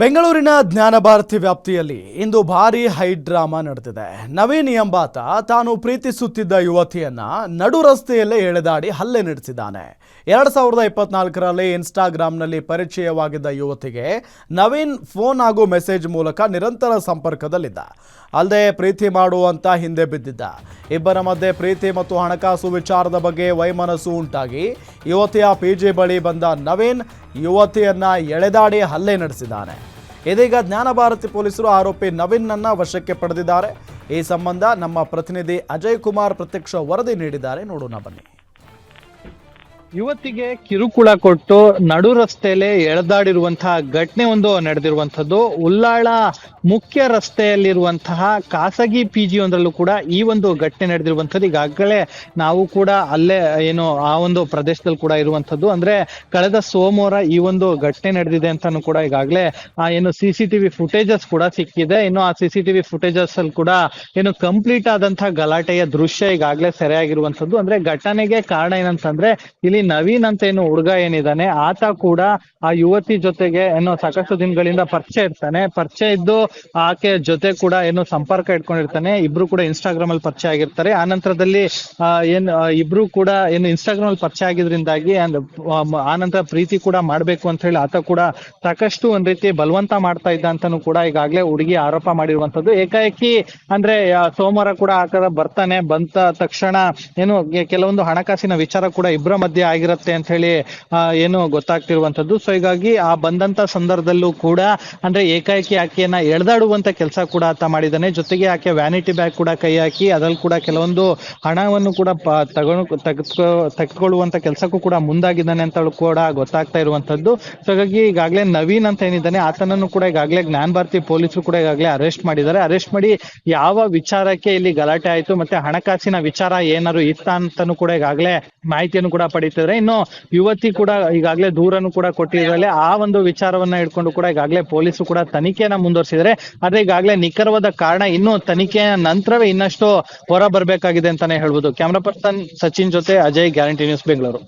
ಬೆಂಗಳೂರಿನ ಜ್ಞಾನ ಭಾರತಿ ವ್ಯಾಪ್ತಿಯಲ್ಲಿ ಇಂದು ಭಾರೀ ಹೈ ಡ್ರಾಮಾ ನಡೆದಿದೆ. ನವೀನ್ ಎಂಬಾತ ತಾನು ಪ್ರೀತಿಸುತ್ತಿದ್ದ ಯುವತಿಯನ್ನ ನಡು ರಸ್ತೆಯಲ್ಲೇ ಎಳೆದಾಡಿ ಹಲ್ಲೆ ನಡೆಸಿದ್ದಾನೆ. 2024ರಲ್ಲಿ ಇನ್ಸ್ಟಾಗ್ರಾಂನಲ್ಲಿ ಪರಿಚಯವಾಗಿದ್ದ ಯುವತಿಗೆ ನವೀನ್ ಫೋನ್ ಹಾಗೂ ಮೆಸೇಜ್ ಮೂಲಕ ನಿರಂತರ ಸಂಪರ್ಕದಲ್ಲಿದ್ದ. ಅಲ್ಲದೆ ಪ್ರೀತಿ ಮಾಡುವಂತ ಹಿಂದೆ ಬಿದ್ದಿದ್ದ. ಇಬ್ಬರ ಮಧ್ಯೆ ಪ್ರೀತಿ ಮತ್ತು ಹಣಕಾಸು ವಿಚಾರದ ಬಗ್ಗೆ ವೈಮನಸ್ಸು ಉಂಟಾಗಿ ಯುವತಿಯ ಪಿಜಿ ಬಳಿ ಬಂದ ನವೀನ್ ಯುವತಿಯನ್ನ ಎಳೆದಾಡಿ ಹಲ್ಲೆ ನಡೆಸಿದ್ದಾನೆ. ಇದೀಗ ಜ್ಞಾನ ಭಾರತಿ ಪೊಲೀಸರು ಆರೋಪಿ ನವೀನ್ನನ್ನ ವಶಕ್ಕೆ ಪಡೆದಿದ್ದಾರೆ. ಈ ಸಂಬಂಧ ನಮ್ಮ ಪ್ರತಿನಿಧಿ ಅಜಯ್ ಕುಮಾರ್ ಪ್ರತ್ಯಕ್ಷ ವರದಿ ನೀಡಿದ್ದಾರೆ. ನೋಡೋಣ ಬನ್ನಿ. ಯುವತಿಗೆ ಕಿರುಕುಳ ಕೊಟ್ಟು ನಡು ರಸ್ತೆಯಲ್ಲಿ ಎಳೆದಾಡಿರುವಂತಹ ಘಟನೆ ಒಂದು ನಡೆದಿರುವಂತದ್ದು. ಉಲ್ಲಾಳ ಮುಖ್ಯ ರಸ್ತೆಯಲ್ಲಿರುವಂತಹ ಖಾಸಗಿ ಪಿಜಿ ಒಂದರಲ್ಲೂ ಕೂಡ ಈ ಒಂದು ಘಟನೆ ನಡೆದಿರುವಂತದ್ದು. ಈಗಾಗಲೇ ನಾವು ಕೂಡ ಅಲ್ಲೇ ಏನು ಆ ಒಂದು ಪ್ರದೇಶದಲ್ಲಿ ಕೂಡ ಇರುವಂತದ್ದು. ಅಂದ್ರೆ ಕಳೆದ ಸೋಮವಾರ ಈ ಒಂದು ಘಟನೆ ನಡೆದಿದೆ ಅಂತಾನು ಕೂಡ ಈಗಾಗಲೇ ಏನು CCTV ಫುಟೇಜಸ್ ಕೂಡ ಸಿಕ್ಕಿದೆ. ಇನ್ನು ಆ CCTV ಫುಟೇಜಸ್ ಅಲ್ಲಿ ಕೂಡ ಏನು ಕಂಪ್ಲೀಟ್ ಆದಂತಹ ಗಲಾಟೆಯ ದೃಶ್ಯ ಈಗಾಗಲೇ ಸೆರೆಯಾಗಿರುವಂತದ್ದು. ಅಂದ್ರೆ ಘಟನೆಗೆ ಕಾರಣ ಏನಂತಂದ್ರೆ ಇಲ್ಲಿ ನವೀನ್ ಅಂತ ಏನು ಹುಡುಗ ಏನಿದ್ದಾನೆ ಆತ ಕೂಡ ಆ ಯುವತಿ ಜೊತೆಗೆ ಏನೋ ಸಾಕಷ್ಟು ದಿನಗಳಿಂದ ಪರಿಚಯ ಇರ್ತಾನೆ. ಪರಿಚಯ ಇದ್ದು ಆಕೆ ಜೊತೆ ಕೂಡ ಏನು ಸಂಪರ್ಕ ಇಟ್ಕೊಂಡಿರ್ತಾನೆ. ಇಬ್ರು ಕೂಡ ಇನ್ಸ್ಟಾಗ್ರಾಮ್ ಅಲ್ಲಿ ಪರಿಚಯ ಆಗಿರ್ತಾರೆ. ಆ ನಂತರದಲ್ಲಿ ಇಬ್ರು ಕೂಡ ಏನು ಇನ್ಸ್ಟಾಗ್ರಾಮ್ ಅಲ್ಲಿ ಪರಿಚಯ ಆಗಿದ್ರಿಂದಾಗಿ ಆ ನಂತರ ಪ್ರೀತಿ ಕೂಡ ಮಾಡ್ಬೇಕು ಅಂತ ಹೇಳಿ ಆತ ಕೂಡ ಸಾಕಷ್ಟು ಒಂದ್ ರೀತಿ ಬಲವಂತ ಮಾಡ್ತಾ ಇದ್ದ ಅಂತಾನು ಕೂಡ ಈಗಾಗಲೇ ಹುಡುಗಿ ಆರೋಪ ಮಾಡಿರುವಂತದ್ದು. ಏಕಾಏಕಿ ಅಂದ್ರೆ ಸೋಮವಾರ ಕೂಡ ಆತ ಬರ್ತಾನೆ. ಬಂದ ತಕ್ಷಣ ಏನು ಕೆಲವೊಂದು ಹಣಕಾಸಿನ ವಿಚಾರ ಕೂಡ ಇಬ್ಬರ ಮಧ್ಯೆ ಆಗಿರುತ್ತೆ ಅಂತ ಹೇಳಿ ಏನು ಗೊತ್ತಾಗ್ತಿರುವಂತದ್ದು. ಸೊ ಹೀಗಾಗಿ ಆ ಬಂದಂತ ಸಂದರ್ಭದಲ್ಲೂ ಕೂಡ ಅಂದ್ರೆ ಏಕಾಏಕಿ ಆಕೆಯನ್ನ ಎಳೆದಾಡುವಂತ ಕೆಲಸ ಕೂಡ ಆತ ಮಾಡಿದ್ದಾನೆ. ಜೊತೆಗೆ ಆಕೆ ವ್ಯಾನಿಟಿ ಬ್ಯಾಗ್ ಕೂಡ ಕೈ ಹಾಕಿ ಅದ್ರಲ್ಲಿ ಕೂಡ ಕೆಲವೊಂದು ಹಣವನ್ನು ಕೂಡ ತೆಗೆದುಕೊಳ್ಳುವಂತ ಕೆಲಸಕ್ಕೂ ಕೂಡ ಮುಂದಾಗಿದ್ದಾನೆ ಅಂತ ಕೂಡ ಗೊತ್ತಾಗ್ತಾ ಇರುವಂತದ್ದು. ಸೊ ಹಾಗಾಗಿ ಈಗಾಗಲೇ ನವೀನ್ ಅಂತ ಏನಿದ್ದಾನೆ ಆತನನ್ನು ಕೂಡ ಈಗಾಗಲೇ ಜ್ಞಾನ ಭಾರತಿ ಪೊಲೀಸರು ಕೂಡ ಈಗಾಗಲೇ ಅರೆಸ್ಟ್ ಮಾಡಿದ್ದಾರೆ. ಅರೆಸ್ಟ್ ಮಾಡಿ ಯಾವ ವಿಚಾರಕ್ಕೆ ಇಲ್ಲಿ ಗಲಾಟೆ ಆಯ್ತು ಮತ್ತೆ ಹಣಕಾಸಿನ ವಿಚಾರ ಏನಾದ್ರು ಇತ್ತ ಅಂತಾನು ಕೂಡ ಈಗಾಗಲೇ ಮಾಹಿತಿಯನ್ನು ಕೂಡ ಪಡೀತಿದ್ರೆ. ಇನ್ನು ಯುವತಿ ಕೂಡ ಈಗಾಗಲೇ ದೂರನ್ನು ಕೂಡ ಕೊಟ್ಟಿದ್ದಾರೆ. ಆ ಒಂದು ವಿಚಾರವನ್ನ ಇಟ್ಕೊಂಡು ಕೂಡ ಈಗಾಗಲೇ ಪೊಲೀಸರು ಕೂಡ ತನಿಖೆಯನ್ನ ಮುಂದುವರಿಸಿದರೆ. ಆದ್ರೆ ಈಗಾಗಲೇ ನಿಖರವಾದ ಕಾರಣ ಇನ್ನು ತನಿಖೆಯ ನಂತರವೇ ಇನ್ನಷ್ಟು ಹೊರ ಬರಬೇಕಾಗಿದೆ ಅಂತಾನೆ ಹೇಳ್ಬೋದು. ಕ್ಯಾಮರಾ ಪರ್ಸನ್ ಸಚಿನ್ ಜೊತೆ ಅಜಯ್, ಗ್ಯಾರಂಟಿ ನ್ಯೂಸ್, ಬೆಂಗಳೂರು.